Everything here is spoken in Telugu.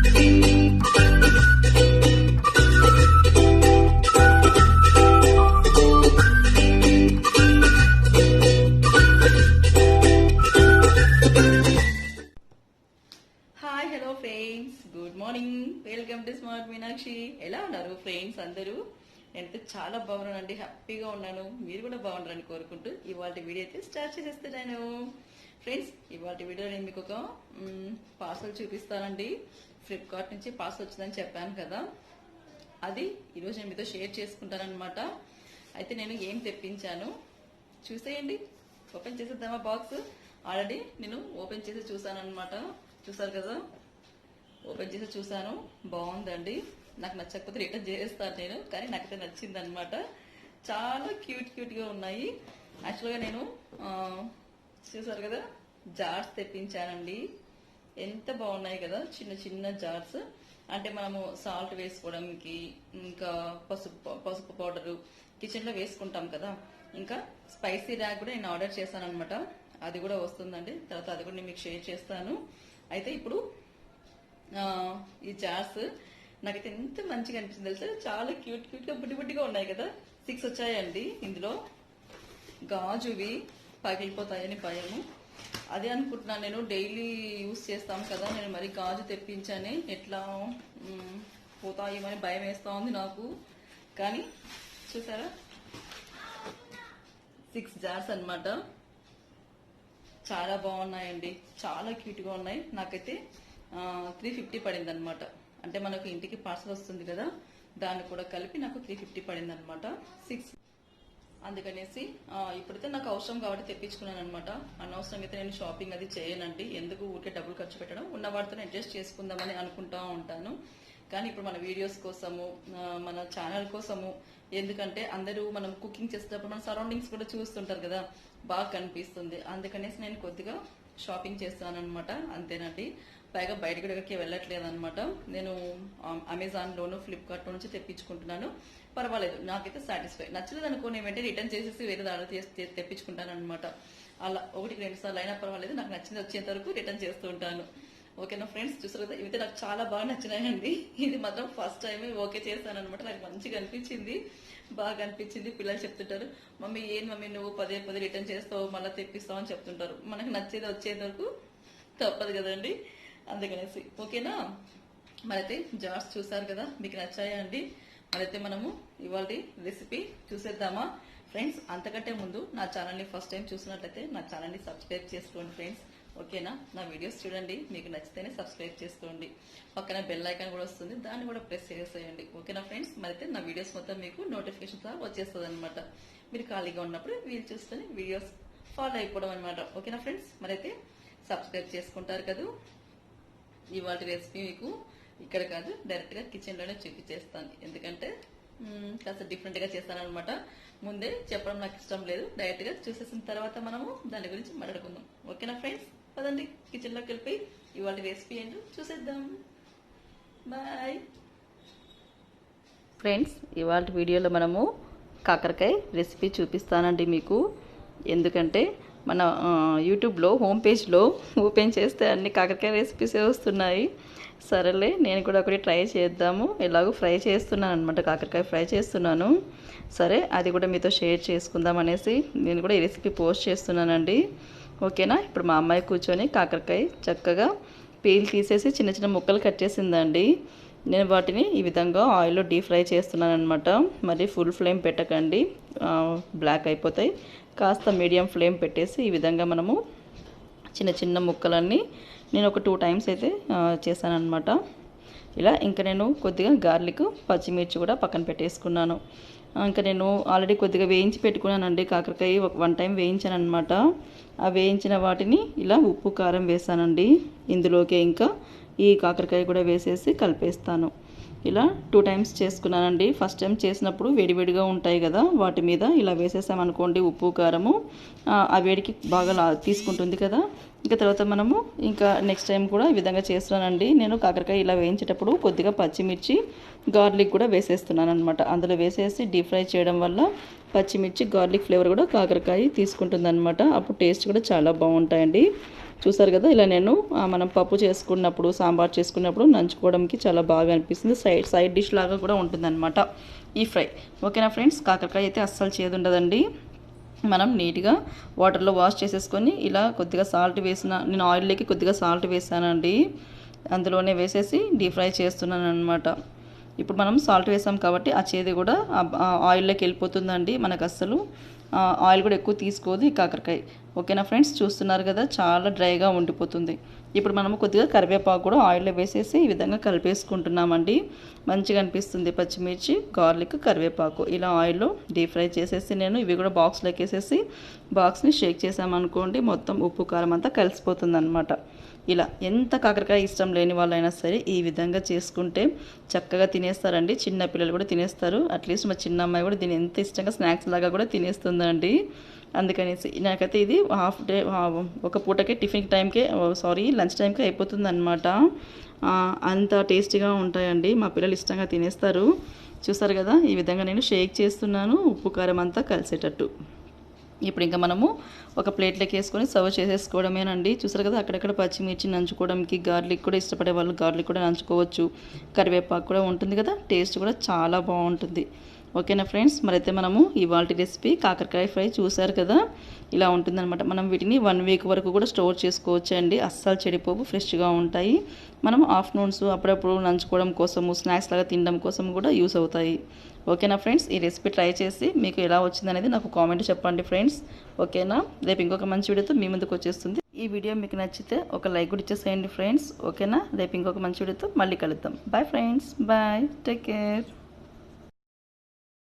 Hi hello friends, good morning. Welcome to smart Meenakshi. ఎలా ఉన్నారు ఫ్రెండ్స్ అందరూ? నేనైతే చాలా బాగున్నానండి, హ్యాపీగా ఉన్నాను. మీరు కూడా బాగుండాలని కోరుకుంటూ ఇవాళ వీడియో అయితే స్టార్ట్ చేసేస్తున్నాను. ఫ్రెండ్స్, ఇవాళ వీడియో నేను మీకు ఒక పార్సల్ చూపిస్తానండి. ఫ్లిప్కార్ట్ నుంచి పార్సల్ వచ్చిందని చెప్పాను కదా, అది ఈరోజు నేను మీతో షేర్ చేసుకుంటానమాట. అయితే నేను ఏం తెప్పించాను చూసేయండి. ఓపెన్ చేసేద్దామా బాక్స్? ఆల్రెడీ నేను ఓపెన్ చేసి చూసాను అనమాట. చూసారు కదా, ఓపెన్ చేసి చూసాను. బాగుందండి. నాకు నచ్చకపోతే రిటర్న్ చేస్తాను నేను, కానీ నాకైతే నచ్చింది అనమాట. చాలా క్యూట్ గా ఉన్నాయి. యాక్చువల్గా నేను చూసారు కదా, జార్స్ తెప్పించానండి. ఎంత బాగున్నాయి కదా, చిన్న చిన్న జార్స్. అంటే మనము సాల్ట్ వేసుకోవడానికి, ఇంకా పసుపు పౌడరు కిచెన్ లో వేసుకుంటాం కదా. ఇంకా స్పైసీ ర్యాక్ కూడా నేను ఆర్డర్ చేశాను అనమాట. అది కూడా వస్తుందండి, తర్వాత అది కూడా నేను మీకు షేర్ చేస్తాను. అయితే ఇప్పుడు ఈ జార్స్ నాకైతే ఎంత మంచిగా అనిపించింది తెలుసా. చాలా క్యూట్ గా బుడ్డిగా ఉన్నాయి కదా. 6 వచ్చాయండి. ఇందులో గాజువి పగిలిపోతాయని భయము, అదే అనుకుంటున్నాను. నేను డైలీ యూస్ చేస్తాం కదా, నేను మరి గాజు తెప్పించాను, ఎట్లా పోతాయేమని భయం వేస్తా ఉంది నాకు. కానీ చూసారా, 6 జార్స్ అన్నమాట. చాలా బాగున్నాయండి, చాలా క్యూట్ గా ఉన్నాయి. నాకైతే 350 పడింది అనమాట. అంటే మనకు ఇంటికి పార్సల్ వస్తుంది కదా, దాన్ని కూడా కలిపి నాకు 350 పడింది అనమాట. 6 అందుకనేసి ఇప్పుడైతే నాకు అవసరం కాబట్టి తెప్పించుకున్నాను అనమాట. అనవసరం అయితే నేను షాపింగ్ అది చేయనండి. ఎందుకు ఊరికే డబ్బులు ఖర్చు పెట్టడం, ఉన్న వాటితో అడ్జస్ట్ చేసుకుందామని అనుకుంటా ఉంటాను. కానీ ఇప్పుడు మన వీడియోస్ కోసము, మన ఛానల్ కోసము, ఎందుకంటే అందరూ మనం కుకింగ్ చేసేటప్పుడు మన సరౌండింగ్స్ కూడా చూస్తుంటారు కదా, బాగా కనిపిస్తుంది. అందుకనేసి నేను కొద్దిగా షాపింగ్ చేస్తాను అనమాట. అంతేనండి. పైగా బయట కూడా ఎక్కడికి వెళ్ళట్లేదు అనమాట. నేను అమెజాన్ లోను, ఫ్లిప్కార్ట్ నుంచి తెప్పించుకుంటున్నాను. పర్వాలేదు, నాకైతే సాటిస్ఫై. నచ్చలేదు అనుకో, నేను వెంటనే రిటర్న్ చేసేసి వేరే ఆర్డర్ చేసి తెప్పించుకుంటాను అనమాట. అలా 1-2 సార్లు అయినా పర్వాలేదు, నాకు నచ్చింది వచ్చేంత వరకు రిటర్న్ చేస్తూ ఉంటాను. ఓకేనా ఫ్రెండ్స్, చూసారు కదా, ఇవైతే నాకు చాలా బాగా నచ్చినాయండి. ఇది మాత్రం ఫస్ట్ టైమే ఓకే చేశాను అనమాట. నాకు మంచిగా అనిపించింది, బాగా అనిపించింది. పిల్లలు చెప్తుంటారు, మమ్మీ మమ్మీ నువ్వు పదే రిటర్న్ చేస్తావు, మళ్ళీ తెప్పిస్తావు అని చెప్తుంటారు. మనకు నచ్చేది వచ్చేంత వరకు తప్పదు కదండి, అందుకనేసి. ఓకేనా, మరైతే జార్స్ చూసారు కదా, మీకు నచ్చాయా అండి? మరైతే మనము ఇవాళ రెసిపీ చూసేద్దామా ఫ్రెండ్స్? అంతకంటే ముందు నా ఛానల్ని ఫస్ట్ టైం చూసినట్లయితే నా ఛానల్ని సబ్స్క్రైబ్ చేసుకోండి ఫ్రెండ్స్. ఓకేనా, నా వీడియోస్ చూడండి, మీకు నచ్చితేనే సబ్స్క్రైబ్ చేసుకోండి. పక్కన బెల్ ఐకాన్ కూడా వస్తుంది, దాన్ని కూడా ప్రెస్ చేసేయండి. ఓకేనా ఫ్రెండ్స్, మరైతే నా వీడియోస్ మొత్తం మీకు నోటిఫికేషన్స్ వచ్చేస్తుంది అనమాట. మీరు ఖాళీగా ఉన్నప్పుడు వీలు చూసుకొని వీడియోస్ ఫాలో అయిపోవడం అనమాట. ఓకేనా ఫ్రెండ్స్, మరైతే సబ్స్క్రైబ్ చేసుకుంటారు కదా. ఇవాళ రెసిపీ మీకు ఇక్కడ కాదు, డైరెక్ట్ గా కిచెన్ లోనే చూపించేస్తాను. ఎందుకంటే కాస్త డిఫరెంట్ గా చేస్తాను అనమాట. ముందే చెప్పడం నాకు ఇష్టం లేదు, డైరెక్ట్ గా చూసేసిన తర్వాత మనము దాని గురించి మాట్లాడుకుందాం. ఓకేనా ఫ్రెండ్స్, పదండి కిచెన్ లోకి వెళ్ళిపోయి ఇవాళ రెసిపీ ఏంటో చూసేద్దాం. Bye friends. ఇవాళ వీడియోలో మనము కాకరకాయ రెసిపీ చూపిస్తానండి మీకు. ఎందుకంటే మన యూట్యూబ్లో హోమ్ పేజ్లో ఓపెన్ చేస్తే అన్ని కాకరకాయ రెసిపీసే వస్తున్నాయి. సరేలే, నేను కూడా ఒకటి ట్రై చేద్దాము. ఎలాగో ఫ్రై చేస్తున్నాను అనమాట, కాకరకాయ ఫ్రై చేస్తున్నాను. సరే, అది కూడా మీతో షేర్ చేసుకుందాం అనేసి నేను కూడా ఈ రెసిపీ పోస్ట్ చేస్తున్నానండి. ఓకేనా, ఇప్పుడు మా అమ్మాయి కూర్చొని కాకరకాయ చక్కగా పీల్ తీసేసి చిన్న చిన్న ముక్కలు కట్ చేసిందండి. నేను వాటిని ఈ విధంగా ఆయిల్లో డీప్ ఫ్రై చేస్తున్నాను అనమాట. మరి ఫుల్ ఫ్లేమ్ పెట్టకండి, బ్లాక్ అయిపోతాయి. కాస్త మీడియం ఫ్లేమ్ పెట్టేసి ఈ విధంగా మనము చిన్న చిన్న ముక్కలన్నీ నేను ఒక 2 టైమ్స్ అయితే చేశాను అనమాట. ఇలా ఇంకా నేను కొద్దిగా గార్లిక్, పచ్చిమిర్చి కూడా పక్కన పెట్టేసుకున్నాను. ఇంకా నేను ఆల్రెడీ కొద్దిగా వేయించి పెట్టుకున్నానండి కాకరకాయ. 1 టైం వేయించాను అనమాట. ఆ వేయించిన వాటిని ఇలా ఉప్పు కారం వేసానండి. ఇందులోకి ఇంకా ఈ కాకరకాయ కూడా వేసేసి కలిపేస్తాను. ఇలా 2 టైమ్స్ చేసుకున్నానండి. ఫస్ట్ టైం చేసినప్పుడు వేడివేడిగా ఉంటాయి కదా, వాటి మీద ఇలా వేసేసామనుకోండి ఉప్పు కారము, ఆ వేడికి బాగా తీసుకుంటుంది కదా. ఇంకా తర్వాత మనము ఇంకా నెక్స్ట్ టైం కూడా ఈ విధంగా చేస్తున్నానండి. నేను కాకరకాయ ఇలా వేయించేటప్పుడు కొద్దిగా పచ్చిమిర్చి, గార్లిక్ కూడా వేసేస్తున్నాను అనమాట. అందులో వేసేసి డీప్ ఫ్రై చేయడం వల్ల పచ్చిమిర్చి, గార్లిక్ ఫ్లేవర్ కూడా కాకరకాయ తీసుకుంటుంది అనమాట. అప్పుడు టేస్ట్ కూడా చాలా బాగుంటాయండి. చూసారు కదా, ఇలా నేను మనం పప్పు చేసుకున్నప్పుడు, సాంబార్ చేసుకున్నప్పుడు నంచుకోవడానికి చాలా బాగా అనిపిస్తుంది. సైడ్ డిష్ లాగా కూడా ఉంటుందన్నమాట ఈ ఫ్రై. ఓకేనా ఫ్రెండ్స్, కాకరకాయ అయితే అస్సలు చేదు ఉండదండి. మనం నీట్గా వాటర్లో వాష్ చేసేసుకొని ఇలా కొద్దిగా సాల్ట్ నేను ఆయిల్లోకి కొద్దిగా సాల్ట్ వేసానండి. అందులోనే వేసేసి డీప్ ఫ్రై చేస్తున్నాను అనమాట. ఇప్పుడు మనం సాల్ట్ వేసాం కాబట్టి ఆ చేదు కూడా ఆయిల్లోకి వెళ్ళిపోతుందండి. మనకు అస్సలు ఆయిల్ కూడా ఎక్కువ తీసుకోదు ఈ కాకరకాయ. ఓకేనా ఫ్రెండ్స్, చూస్తున్నారు కదా, చాలా డ్రైగా ఉండిపోతుంది. ఇప్పుడు మనము కొద్దిగా కరివేపాకు కూడా ఆయిల్లో వేసేసి ఈ విధంగా కలిపేసుకుంటున్నామండి. మంచిగా అనిపిస్తుంది. పచ్చిమిర్చి, గార్లిక్, కరివేపాకు ఇలా ఆయిల్లో డీప్ ఫ్రై చేసేసి నేను ఇవి కూడా బాక్స్లోకి వేసేసి బాక్స్ని షేక్ చేసామనుకోండి, మొత్తం ఉప్పు కారం అంతా కలిసిపోతుంది అనమాట. ఇలా ఎంత కాకరకాయ ఇష్టం లేని వాళ్ళైనా సరే ఈ విధంగా చేసుకుంటే చక్కగా తినేస్తారండి. చిన్న పిల్లలు కూడా తినేస్తారు. అట్లీస్ట్ మా చిన్న అమ్మాయి కూడా దీన్ని ఎంత ఇష్టంగా స్నాక్స్ లాగా కూడా తినేస్తుందండి. అందుకనేసి నాకైతే ఇది హాఫ్ డే, ఒక పూటకే టిఫిన్ టైంకే, లంచ్ టైంకే అయిపోతుంది అనమాట. అంత టేస్టీగా ఉంటాయండి. మా పిల్లలు ఇష్టంగా తినేస్తారు. చూసారు కదా, ఈ విధంగా నేను షేక్ చేస్తున్నాను ఉప్పు కారం అంతా కలిసేటట్టు. ఇప్పుడు ఇంకా మనము ఒక ప్లేట్లోకి వేసుకొని సర్వ్ చేసేసుకోవడమేనండి. చూసారు కదా, అక్కడక్కడ పచ్చిమిర్చి నంచుకోవడానికి గార్లిక్ కూడా ఇష్టపడే వాళ్ళు గార్లిక్ కూడా నంచుకోవచ్చు. కరివేపాకు కూడా ఉంటుంది కదా, టేస్ట్ కూడా చాలా బాగుంటుంది. ఓకేనా ఫ్రెండ్స్, మరైతే మనము ఇవాల్టి రెసిపీ కాకరకాయ ఫ్రై చూసారు కదా, ఇలా ఉంటుందన్నమాట. మనం వీటిని 1 వీక్ వరకు కూడా స్టోర్ చేసుకోవచ్చు అండి. అస్సలు చెడిపోవు, ఫ్రెష్గా ఉంటాయి. మనం ఆఫ్టర్నూన్స్ అప్పుడప్పుడు నంచుకోవడం కోసము, స్నాక్స్ లాగా తినడం కోసం కూడా యూస్ అవుతాయి. ఓకేనా ఫ్రెండ్స్, ఈ రెసిపీ ట్రై చేసి మీకు ఎలా వచ్చిందనేది నాకు కామెంట్ చెప్పండి ఫ్రెండ్స్. ఓకేనా, రేపు ఇంకొక మంచి వీడియోతో మీ ముందుకు వచ్చేస్తుంది. ఈ వీడియో మీకు నచ్చితే ఒక లైక్ కూడా ఇచ్చేసేయండి ఫ్రెండ్స్. ఓకేనా, రేపు ఇంకొక మంచి వీడియోతో మళ్ళీ కలుద్దాం. Bye friends, bye, take care.